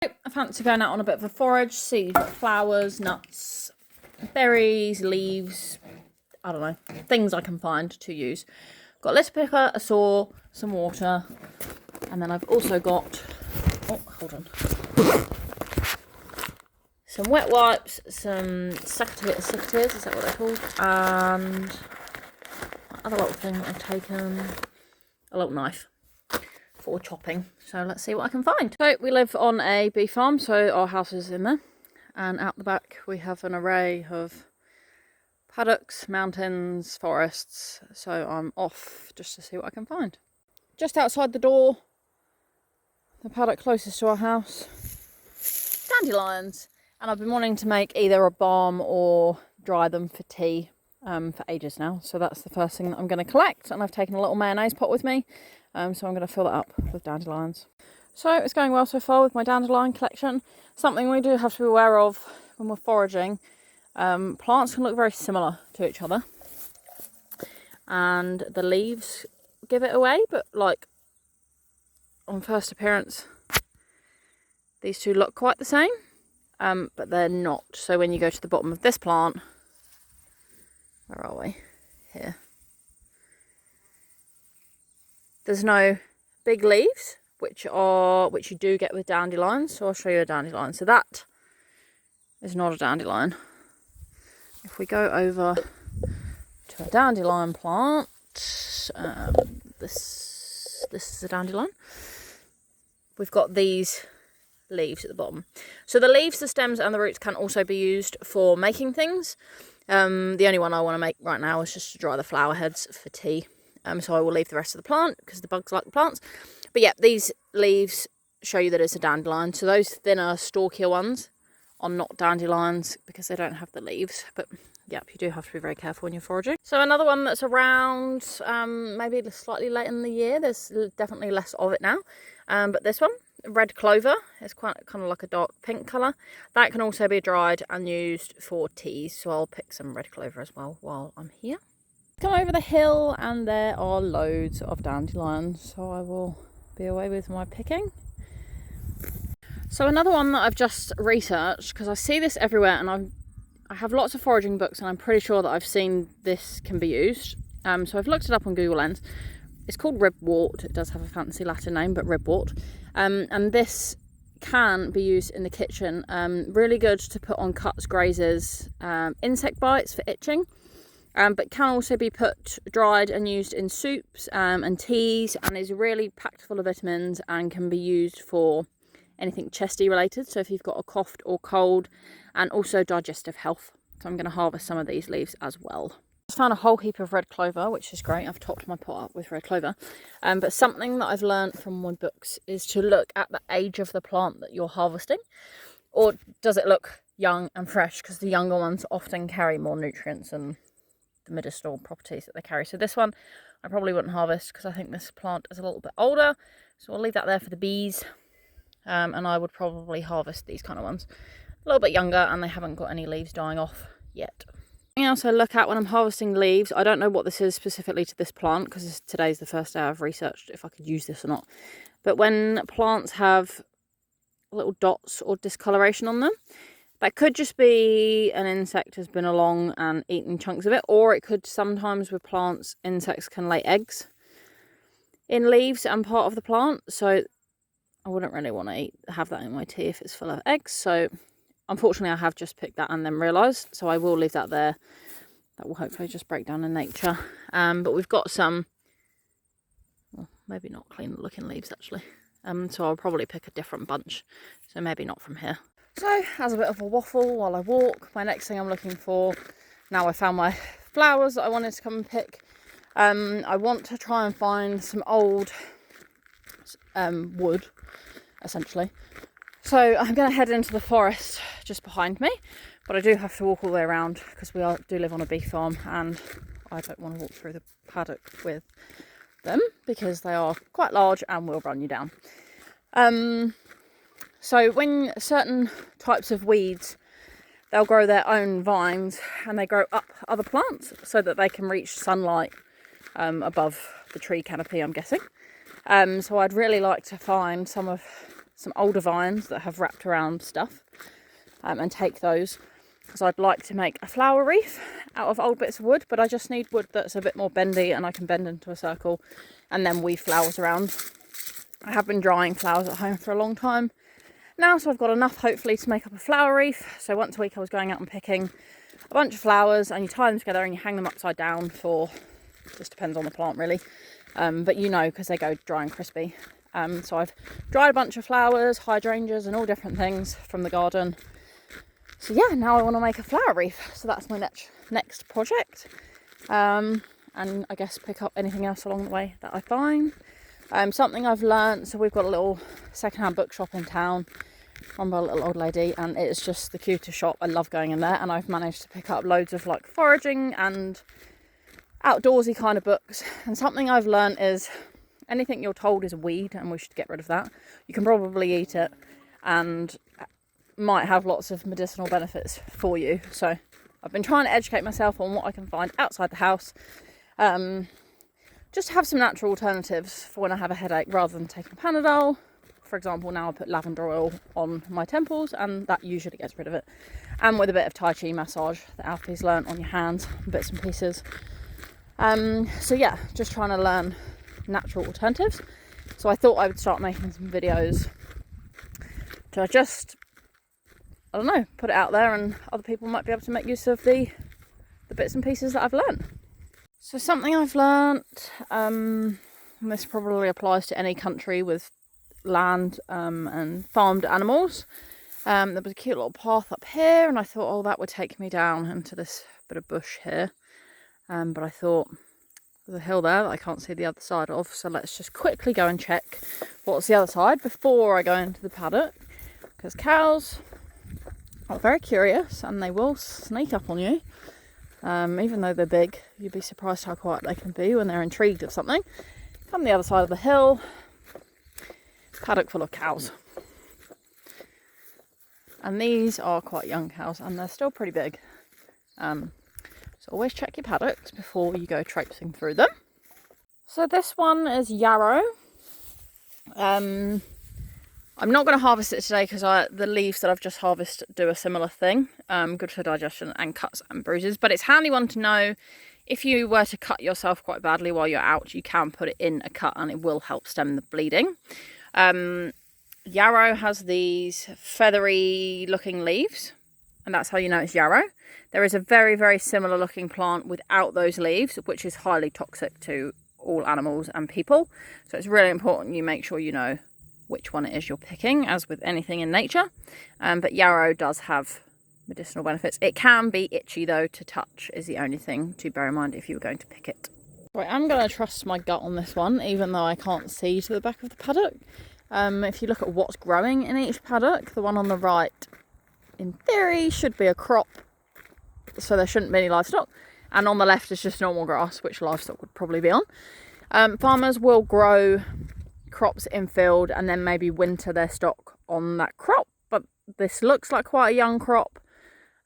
I fancy going out on a bit of a forage, see flowers, nuts, berries, leaves, I don't know, things I can find to use. Got a litter picker, a saw, some water, and then I've also got, oh, hold on, some wet wipes, some secateurs, is that what they're called? And other little thing that I've taken, a little knife for chopping. So let's see what I can find. So we live on a bee farm, so our house is in there, and out the back we have an array of paddocks, mountains, forests. So I'm off just to see what I can find. Just outside the door, the paddock closest to our house, dandelions, and I've been wanting to make either a balm or dry them for tea for ages now. So that's the first thing that I'm going to collect, and I've taken a little mayonnaise pot with me. So I'm going to fill that up with dandelions. So it's going well so far with my dandelion collection. Something we do have to be aware of when we're foraging, plants can look very similar to each other, and the leaves give it away, but like on first appearance these two look quite the same, but they're not. So when you go to the bottom of this plant, where are we? Here. There's no big leaves, which you do get with dandelions. So I'll show you a dandelion. So that is not a dandelion. If we go over to a dandelion plant, this is a dandelion. We've got these leaves at the bottom. So the leaves, the stems and the roots can also be used for making things. The only one I want to make right now is just to dry the flower heads for tea. So I will leave the rest of the plant because the bugs like the plants. But yeah, these leaves show you that it's a dandelion. So those thinner, stalkier ones are not dandelions because they don't have the leaves. But yeah, you do have to be very careful when you're foraging. So another one that's around maybe slightly late in the year. There's definitely less of it now. But this one, red clover, is quite kind of like a dark pink colour. That can also be dried and used for teas. So I'll pick some red clover as well while I'm here. Come over the hill and there are loads of dandelions, so I will be away with my picking. So another one that I've just researched, because I see this everywhere, and I have lots of foraging books and I'm pretty sure that I've seen this can be used. So I've looked it up on Google Lens. It's called ribwort. It does have a fancy Latin name, but ribwort. And this can be used in the kitchen. Really good to put on cuts, grazes, insect bites for itching. But can also be dried and used in soups and teas, and is really packed full of vitamins and can be used for anything chesty related. So if you've got a cough or cold, and also digestive health. So I'm going to harvest some of these leaves as well. I found a whole heap of red clover, which is great. I've topped my pot up with red clover. But something that I've learned from my books is to look at the age of the plant that you're harvesting. Or does it look young and fresh? Because the younger ones often carry more nutrients and the medicinal properties that they carry. So this one I probably wouldn't harvest because I think this plant is a little bit older. So I'll leave that there for the bees. And I would probably harvest these kind of ones. A little bit younger and they haven't got any leaves dying off yet. Something else I look at when I'm harvesting leaves, I don't know what this is specifically to this plant because today's the first day I've researched if I could use this or not. But when plants have little dots or discoloration on them, that could just be an insect has been along and eaten chunks of it, or it could sometimes with plants, insects can lay eggs in leaves and part of the plant. So I wouldn't really want to have that in my tea if it's full of eggs. So unfortunately I have just picked that and then realised, so I will leave that there. That will hopefully just break down in nature. But we've got some, well, maybe not clean looking leaves actually. So I'll probably pick a different bunch. So maybe not from here. So as a bit of a waffle while I walk, my next thing I'm looking for, now I found my flowers that I wanted to come and pick. I want to try and find some old wood, essentially. So I'm going to head into the forest just behind me, but I do have to walk all the way around because we do live on a bee farm and I don't want to walk through the paddock with them because they are quite large and will run you down. So when certain types of weeds, they'll grow their own vines and they grow up other plants so that they can reach sunlight above the tree canopy, I'm guessing. So I'd really like to find some some older vines that have wrapped around stuff and take those, because I'd like to make a flower wreath out of old bits of wood, but I just need wood that's a bit more bendy and I can bend into a circle and then weave flowers around. I have been drying flowers at home for a long time now, so I've got enough hopefully to make up a flower wreath. So once a week I was going out and picking a bunch of flowers, and you tie them together and you hang them upside down for, just depends on the plant really, but you know, because they go dry and crispy. So I've dried a bunch of flowers, hydrangeas and all different things from the garden. So yeah, now I want to make a flower wreath, so that's my next project, and I guess pick up anything else along the way that I find. Something I've learnt, so we've got a little secondhand bookshop in town run by a little old lady, and it's just the cutest shop. I love going in there, and I've managed to pick up loads of like foraging and outdoorsy kind of books. And something I've learnt is anything you're told is a weed and we should get rid of that. You can probably eat it and might have lots of medicinal benefits for you. So I've been trying to educate myself on what I can find outside the house, just to have some natural alternatives for when I have a headache rather than taking Panadol. For example, now I put lavender oil on my temples and that usually gets rid of it. And with a bit of Tai Chi massage that Alfie's learnt on your hands, bits and pieces. So yeah, just trying to learn natural alternatives. So I thought I would start making some videos to just, I don't know, put it out there, and other people might be able to make use of the bits and pieces that I've learnt. So something I've learnt, and this probably applies to any country with land and farmed animals. There was a cute little path up here, and I thought, oh, that would take me down into this bit of bush here. But I thought, there's a hill there that I can't see the other side of, so let's just quickly go and check what's the other side before I go into the paddock, because cows are very curious and they will sneak up on you. Even though they're big, you'd be surprised how quiet they can be when they're intrigued of something. Come the other side of the hill, paddock full of cows. And these are quite young cows and they're still pretty big. So always check your paddocks before you go traipsing through them. So this one is yarrow. I'm not going to harvest it today because the leaves that I've just harvested do a similar thing. Good for digestion and cuts and bruises. But it's a handy one to know. If you were to cut yourself quite badly while you're out, you can put it in a cut and it will help stem the bleeding. Yarrow has these feathery looking leaves, and that's how you know it's yarrow. There is a very, very similar looking plant without those leaves, which is highly toxic to all animals and people. So it's really important you make sure you know which one it is you're picking, as with anything in nature. But yarrow does have medicinal benefits. It can be itchy though to touch, is the only thing to bear in mind if you were going to pick it. Right, I'm going to trust my gut on this one, even though I can't see to the back of the paddock. If you look at what's growing in each paddock, the one on the right, in theory, should be a crop, so there shouldn't be any livestock. And on the left is just normal grass, which livestock would probably be on. Farmers will grow crops in field and then maybe winter their stock on that crop, but this looks like quite a young crop,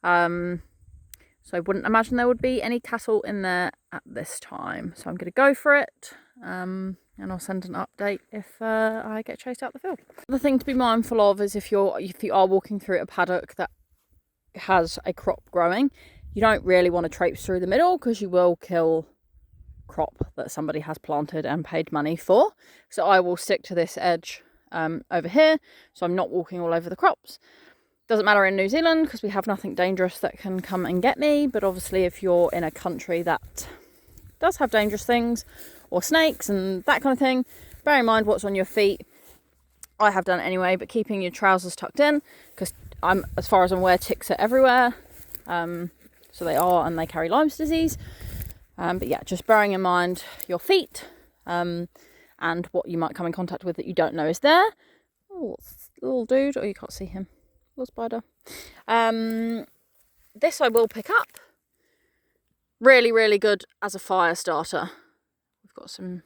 so I wouldn't imagine there would be any cattle in there at this time. So I'm going to go for it, and I'll send an update if I get chased out the field. The thing to be mindful of is if you are walking through a paddock that has a crop growing, you don't really want to traipse through the middle because you will kill crop that somebody has planted and paid money for. So I will stick to this edge over here, so I'm not walking all over the crops. Doesn't matter in New Zealand because we have nothing dangerous that can come and get me, but obviously if you're in a country that does have dangerous things or snakes and that kind of thing, bear in mind what's on your feet. I have done it anyway, but keeping your trousers tucked in, because as far as I'm aware, ticks are everywhere, so they are, and they carry Lyme's disease. But yeah, just bearing in mind your feet and what you might come in contact with that you don't know is there. Oh, little dude, oh, you can't see him. Little spider. This I will pick up. Really, really good as a fire starter. We've got some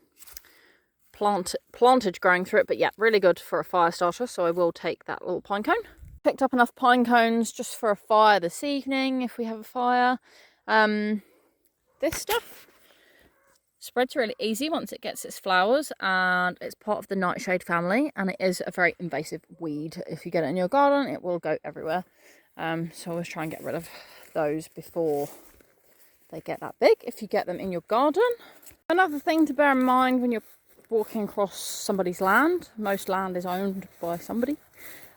plantage growing through it, but yeah, really good for a fire starter, so I will take that little pine cone. Picked up enough pine cones just for a fire this evening if we have a fire. This stuff Spreads really easy once it gets its flowers, and it's part of the nightshade family, and it is a very invasive weed. If you get it in your garden, it will go everywhere. So always try and get rid of those before they get that big, if you get them in your garden. Another thing to bear in mind when you're walking across somebody's land, most land is owned by somebody.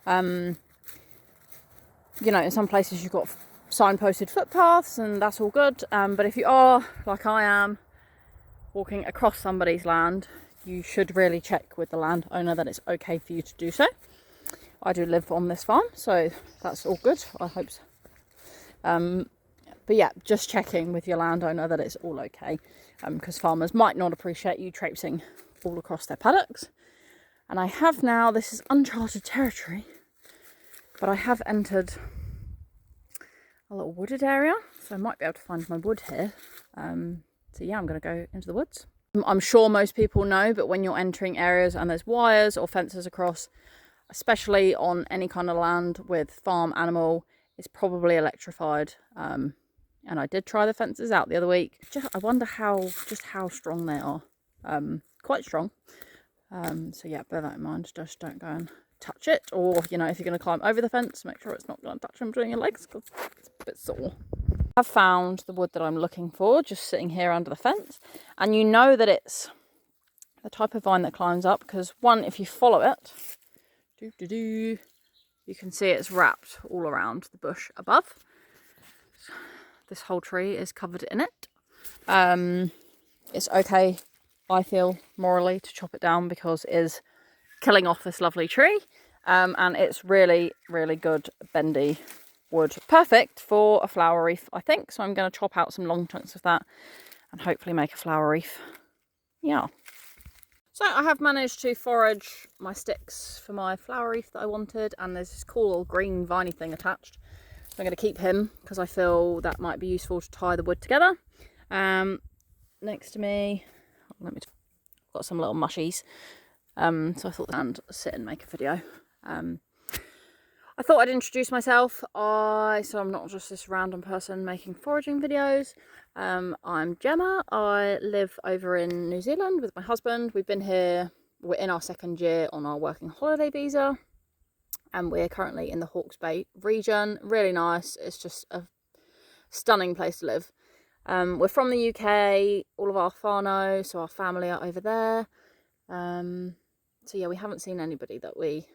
You know, in some places you've got signposted footpaths and that's all good, but if you are, like I am, walking across somebody's land, you should really check with the landowner that it's okay for you to do so. I do live on this farm, so that's all good, I hope so. But yeah, just checking with your landowner that it's all okay, because farmers might not appreciate you traipsing all across their paddocks. And I have now, this is uncharted territory, but I have entered a little wooded area, so I might be able to find my wood here. So yeah, I'm going to go into the woods. I'm sure most people know, but when you're entering areas and there's wires or fences across, especially on any kind of land with farm animal, it's probably electrified. And I did try the fences out the other week. I wonder how strong they are. Quite strong. So yeah, bear that in mind. Just don't go and touch it. Or, you know, if you're going to climb over the fence, make sure it's not going to touch them between your legs, because it's a bit sore. I've found the wood that I'm looking for, just sitting here under the fence. And you know that it's the type of vine that climbs up, because one, if you follow it, you can see it's wrapped all around the bush above. This whole tree is covered in it. It's okay, I feel, morally, to chop it down, because it is killing off this lovely tree. And it's really, really good bendy wood. Perfect for a flower wreath, I think. So I'm going to chop out some long chunks of that and hopefully make a flower wreath. Yeah. So I have managed to forage my sticks for my flower wreath that I wanted, and there's this cool little green viney thing attached. So I'm going to keep him because I feel that might be useful to tie the wood together. Next to me, I've got some little mushies. So I thought I'd sit and make a video. I thought I'd introduce myself. So I'm not just this random person making foraging videos. I'm Gemma. I live over in New Zealand with my husband. We've been here, we're in our second year on our working holiday visa, and we're currently in the Hawke's Bay region. Really nice. It's just a stunning place to live. We're from the UK. All of our whānau, so our family, are over there. So yeah, we haven't seen anybody that we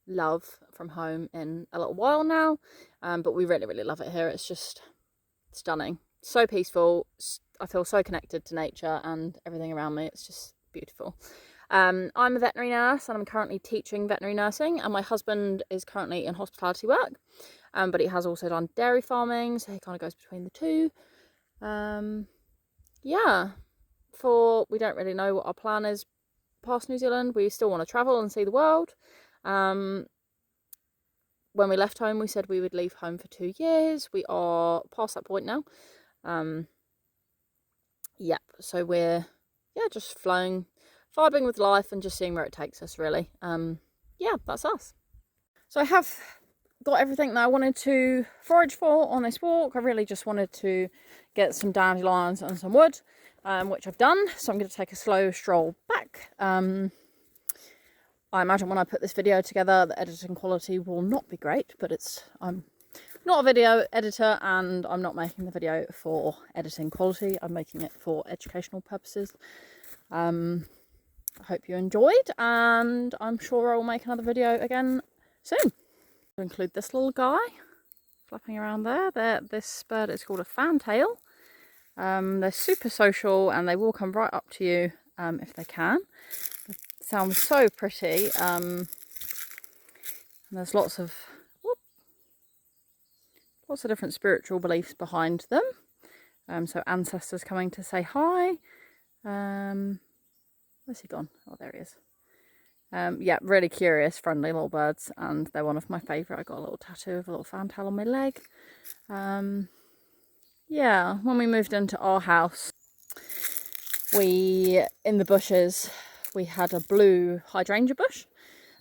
love from home in a little while now, but we really, really love it here. It's just stunning, so peaceful. I feel so connected to nature and everything around me. It's just beautiful. I'm a veterinary nurse, and I'm currently teaching veterinary nursing, and my husband is currently in hospitality work, but he has also done dairy farming, so he kind of goes between the two. Yeah, we don't really know what our plan is past New Zealand. We still want to travel and see the world. When we left home, we said we would leave home for 2 years. We are past that point now. Yep, so we're just vibing with life and just seeing where it takes us, really. Yeah, that's us. So I have got everything that I wanted to forage for on this walk. I really just wanted to get some dandelions and some wood, which I've done. So I'm going to take a slow stroll back. I imagine when I put this video together, the editing quality will not be great, but I'm not a video editor, and I'm not making the video for editing quality. I'm making it for educational purposes. I hope you enjoyed, and I'm sure I will make another video again soon. To include this little guy flapping around there. This bird is called a fantail. They're super social, and they will come right up to you if they can. They sound so pretty. And there's lots of different spiritual beliefs behind them. So ancestors coming to say hi. Where's he gone? Oh, there he is. Yeah, really curious, friendly little birds, and they're one of my favourite. I got a little tattoo of a little fantail on my leg. Yeah, when we moved into our house, in the bushes, we had a blue hydrangea bush.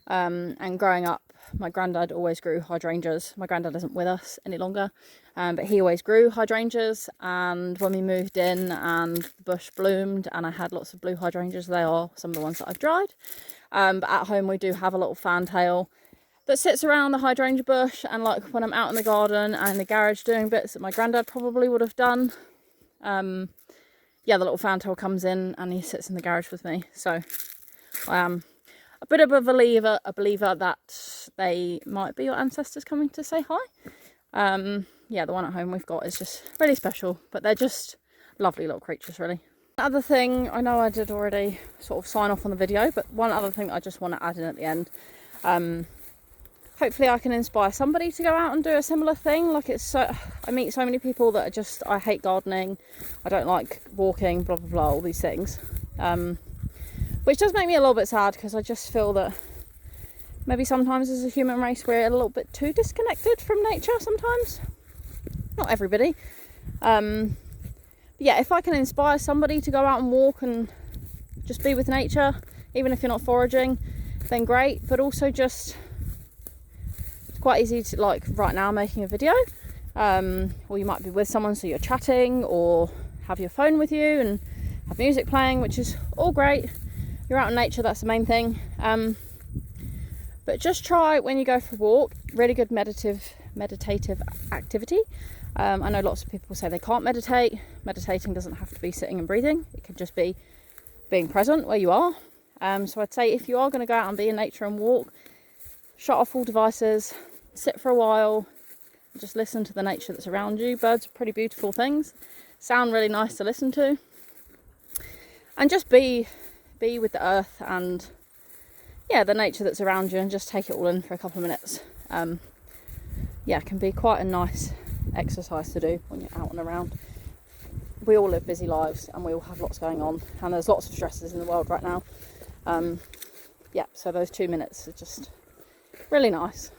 And growing up, my granddad always grew hydrangeas. My granddad isn't with us any longer, but he always grew hydrangeas, and when we moved in and the bush bloomed and I had lots of blue hydrangeas, they are some of the ones that I've dried. But at home we do have a little fantail that sits around the hydrangea bush, and like when I'm out in the garden and in the garage doing bits that my granddad probably would have done, yeah, the little fantail comes in and he sits in the garage with me. So I am a bit of a believer that they might be your ancestors coming to say hi. Yeah, the one at home we've got is just really special, but they're just lovely little creatures, really. Another thing, I know I did already sort of sign off on the video, but one other thing I just want to add in at the end. Hopefully I can inspire somebody to go out and do a similar thing. Like, it's so, I meet so many people that are just, I hate gardening, I don't like walking, blah blah blah, all these things. Which does make me a little bit sad, because I just feel that maybe sometimes as a human race we're a little bit too disconnected from nature sometimes. Not everybody. But yeah, if I can inspire somebody to go out and walk and just be with nature, even if you're not foraging, then great. But also just, it's quite easy to, like right now, making a video, or you might be with someone so you're chatting, or have your phone with you and have music playing, which is all great. You're out in nature, that's the main thing. But just try, when you go for a walk, really good meditative activity. I know lots of people say they can't meditate. Meditating doesn't have to be sitting and breathing. It could just be being present where you are. So I'd say if you are going to go out and be in nature and walk, shut off all devices, sit for a while, and just listen to the nature that's around you. Birds are pretty beautiful things, sound really nice to listen to. And just be with the earth and, yeah, the nature that's around you, and just take it all in for a couple of minutes. Yeah, it can be quite a nice exercise to do when you're out and around. We all live busy lives and we all have lots going on, and there's lots of stresses in the world right now. Yeah, so those 2 minutes are just really nice.